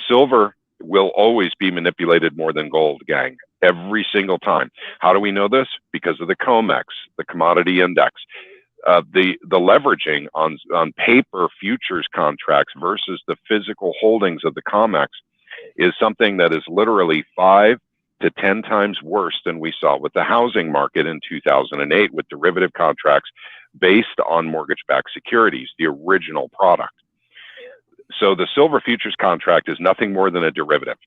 silver will always be manipulated more than gold, gang, every single time. How do we know this? Because of the COMEX, the commodity index. The leveraging on paper futures contracts versus the physical holdings of the COMEX is something that is literally 5 to 10 times worse than we saw with the housing market in 2008 with derivative contracts based on mortgage-backed securities, the original product. So the silver futures contract is nothing more than a derivative.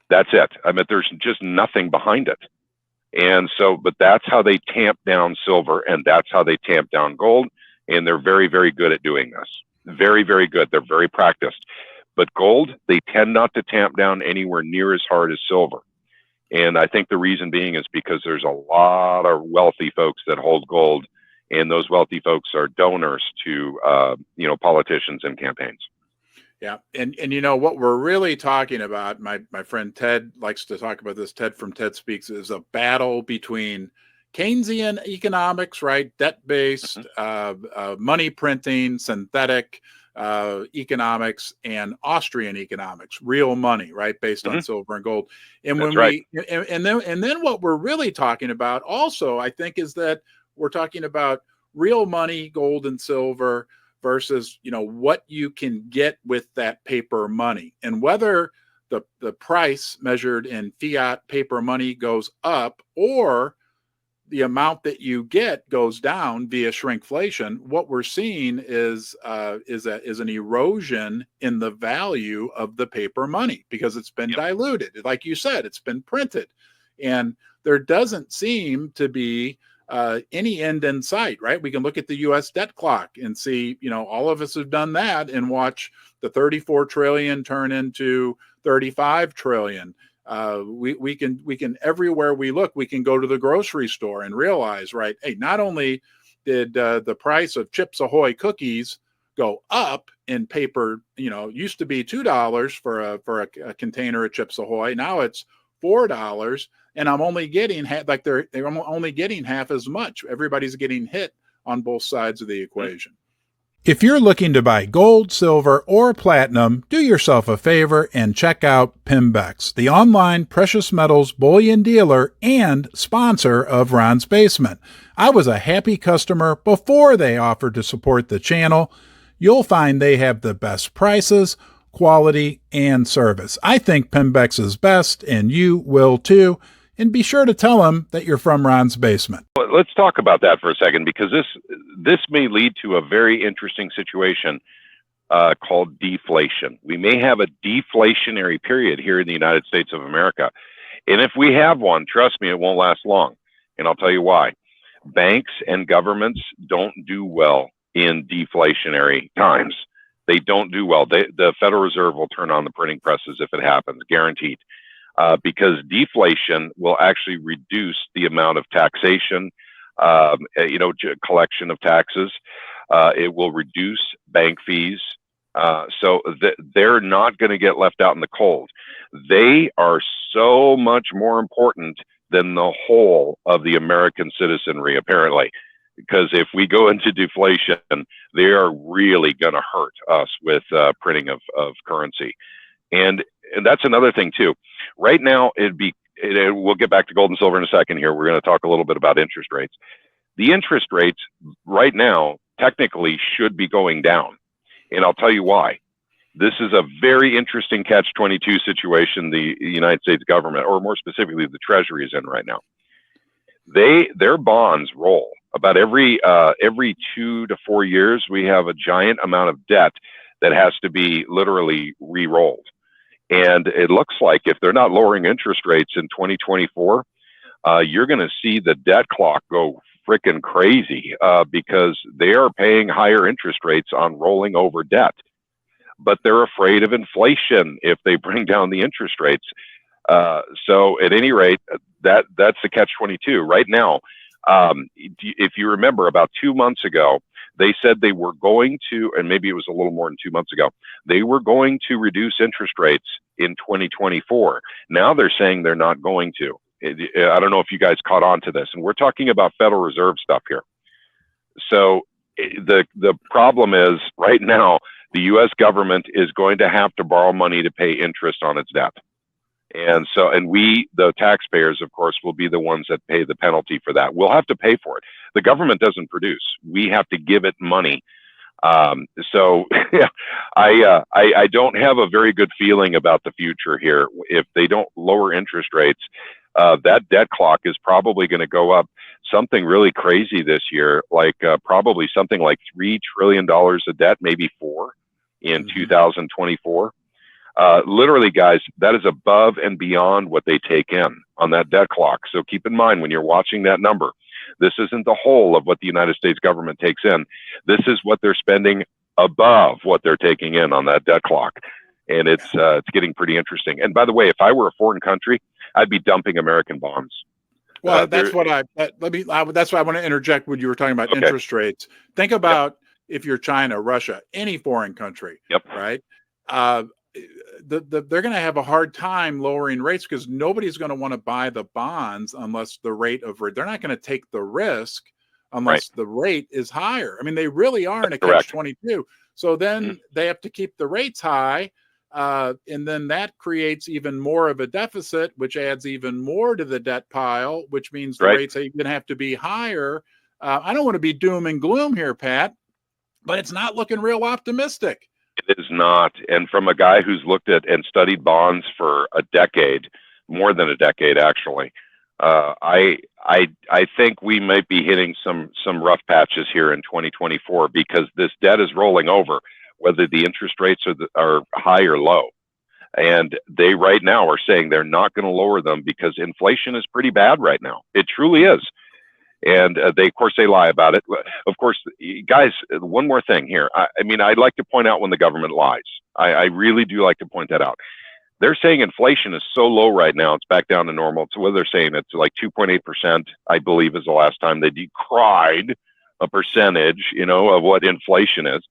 That's it. I mean, there's just nothing behind it. And so, but that's how they tamp down silver, and that's how they tamp down gold. And they're very, very good at doing this. Very, very good. They're very practiced. But gold, they tend not to tamp down anywhere near as hard as silver. And I think the reason being is because there's a lot of wealthy folks that hold gold, and those wealthy folks are donors to, politicians and campaigns. Yeah. And you know, what we're really talking about, my friend Ted likes to talk about this, Ted from TED Speaks, is a battle between Keynesian economics, right? Debt-based, money printing, synthetic economics, and Austrian economics, real money, right? Based on silver and gold. And when and then what we're really talking about also, I think, is that we're talking about real money, gold and silver, versus, what you can get with that paper money, and whether the price measured in fiat paper money goes up or the amount that you get goes down via shrinkflation. What we're seeing is an erosion in the value of the paper money because it's been diluted. Like you said, it's been printed, and there doesn't seem to be any end in sight, right? We can look at the U.S. debt clock and see, all of us have done that and watch the 34 trillion turn into 35 trillion. We can everywhere we look, we can go to the grocery store and realize, right? Hey, not only did the price of Chips Ahoy cookies go up in paper, used to be $2 for a container of Chips Ahoy. Now it's $4. And I'm only getting they're only getting half as much. Everybody's getting hit on both sides of the equation. If you're looking to buy gold, silver, or platinum, do yourself a favor and check out Pimbex, the online precious metals bullion dealer and sponsor of Ron's Basement. I was a happy customer before they offered to support the channel. You'll find they have the best prices, quality, and service. I think Pimbex is best, and you will too. And be sure to tell them that you're from Ron's Basement. Let's talk about that for a second, because this may lead to a very interesting situation called deflation. We may have a deflationary period here in the United States of America. And if we have one, trust me, it won't last long. And I'll tell you why. Banks and governments don't do well in deflationary times. They don't do well. The Federal Reserve will turn on the printing presses if it happens, guaranteed. Because deflation will actually reduce the amount of taxation, collection of taxes. It will reduce bank fees. So they're not going to get left out in the cold. They are so much more important than the whole of the American citizenry, apparently. Because if we go into deflation, they are really going to hurt us with printing of currency. And that's another thing too. Right now, we'll get back to gold and silver in a second here. We're going to talk a little bit about interest rates. The interest rates right now technically should be going down. And I'll tell you why. This is a very interesting catch-22 situation the United States government, or more specifically the Treasury, is in right now. Their bonds roll. About every 2 to 4 years, we have a giant amount of debt that has to be literally re-rolled. And it looks like if they're not lowering interest rates in 2024, you're going to see the debt clock go freaking crazy because they are paying higher interest rates on rolling over debt. But they're afraid of inflation if they bring down the interest rates. So at any rate, that's the catch-22. Right now, if you remember, about 2 months ago, they said they were going to, and maybe it was a little more than 2 months ago, they were going to reduce interest rates in 2024. Now they're saying they're not going to. I don't know if you guys caught on to this, and we're talking about Federal Reserve stuff here. So the problem is right now the U.S. government is going to have to borrow money to pay interest on its debt. And so, and we, the taxpayers, of course, will be the ones that pay the penalty for that. We'll have to pay for it. The government doesn't produce. We have to give it money. So yeah, I don't have a very good feeling about the future here. If they don't lower interest rates, that debt clock is probably going to go up something really crazy this year, like probably something like $3 trillion of debt, maybe four in 2024. Literally, guys, that is above and beyond what they take in on that debt clock. So keep in mind when you're watching that number, this isn't the whole of what the United States government takes in. This is what they're spending above what they're taking in on that debt clock. And it's getting pretty interesting. And by the way, if I were a foreign country, I'd be dumping American bonds. Well, that's what that's why I want to interject when you were talking about interest rates. Think about if you're China, Russia, any foreign country, right? They're going to have a hard time lowering rates because nobody's going to want to buy the bonds unless the rate of they're not going to take the risk unless the rate is higher. I mean, they really are in a catch-22. So then they have to keep the rates high. And then that creates even more of a deficit, which adds even more to the debt pile, which means the rates are going to have to be higher. I don't want to be doom and gloom here, Pat, but it's not looking real optimistic. It is not. And from a guy who's looked at and studied bonds for a decade, more than a decade, actually, I think we might be hitting some rough patches here in 2024 because this debt is rolling over, whether the interest rates are high or low. And they right now are saying they're not going to lower them because inflation is pretty bad right now. It truly is. And of course, they lie about it. Of course, guys, one more thing here. I mean, I'd like to point out when the government lies. I really do like to point that out. They're saying inflation is so low right now, it's back down to normal. So what they're saying, it's like 2.8%, I believe, is the last time they decried a percentage, of what inflation is.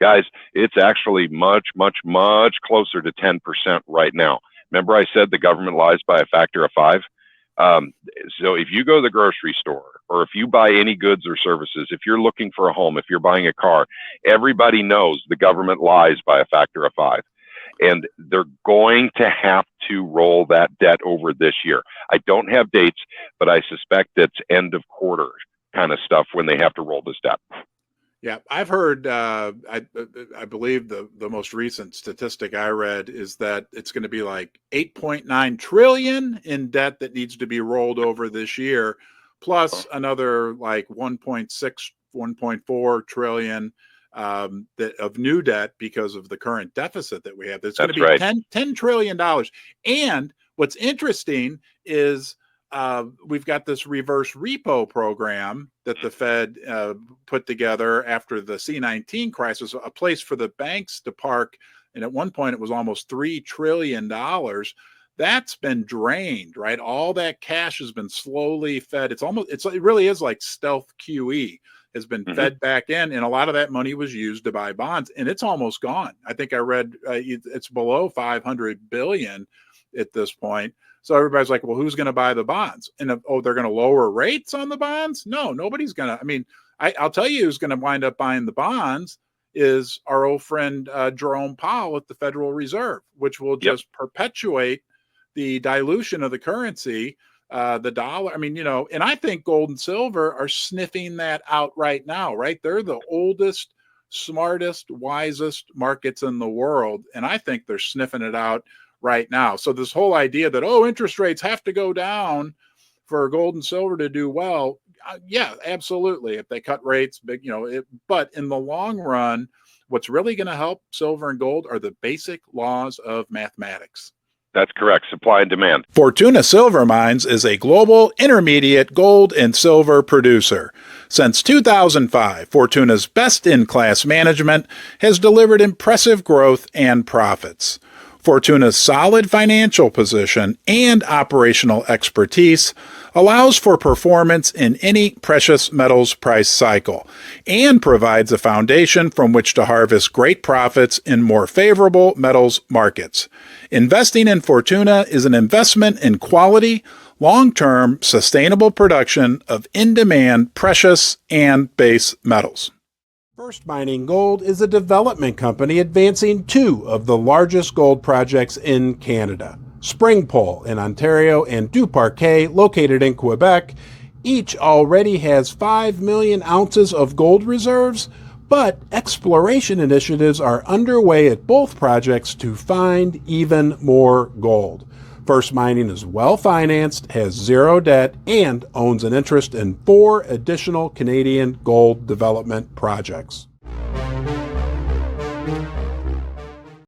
Guys, it's actually much, much, much closer to 10% right now. Remember I said the government lies by a factor of 5? So if you go to the grocery store or if you buy any goods or services, if you're looking for a home, if you're buying a car, everybody knows the government lies by a factor of 5. And they're going to have to roll that debt over this year. I don't have dates, but I suspect it's end of quarter kind of stuff when they have to roll this debt. Yeah, I've heard, I believe the most recent statistic I read is that it's going to be like 8.9 trillion in debt that needs to be rolled over this year, plus another like 1.6, 1.4 trillion of new debt because of the current deficit that we have. It's going to be $10 trillion. And what's interesting is we've got this reverse repo program that the Fed put together after the C-19 crisis, a place for the banks to park. And at one point, it was almost $3 trillion. That's been drained, right? All that cash has been slowly fed. It really is like stealth QE has been fed back in. And a lot of that money was used to buy bonds, and it's almost gone. I think I read it's below 500 billion at this point. So everybody's like, well, who's going to buy the bonds? And they're going to lower rates on the bonds? No, nobody's going to. I mean, I'll tell you who's going to wind up buying the bonds is our old friend Jerome Powell at the Federal Reserve, which will just perpetuate the dilution of the currency, the dollar. I mean, and I think gold and silver are sniffing that out right now, right? They're the oldest, smartest, wisest markets in the world. And I think they're sniffing it out right now. So this whole idea that, interest rates have to go down for gold and silver to do well. Yeah, absolutely. If they cut rates, but in the long run, what's really going to help silver and gold are the basic laws of mathematics. That's correct. Supply and demand. Fortuna Silver Mines is a global intermediate gold and silver producer. Since 2005, Fortuna's best-in-class management has delivered impressive growth and profits. Fortuna's solid financial position and operational expertise allows for performance in any precious metals price cycle and provides a foundation from which to harvest great profits in more favorable metals markets. Investing in Fortuna is an investment in quality, long-term, sustainable production of in-demand precious and base metals. First Mining Gold is a development company advancing two of the largest gold projects in Canada. Springpole in Ontario and Duparquet, located in Quebec, each already has 5 million ounces of gold reserves, but exploration initiatives are underway at both projects to find even more gold. First Mining is well financed, has zero debt, and owns an interest in 4 additional Canadian gold development projects.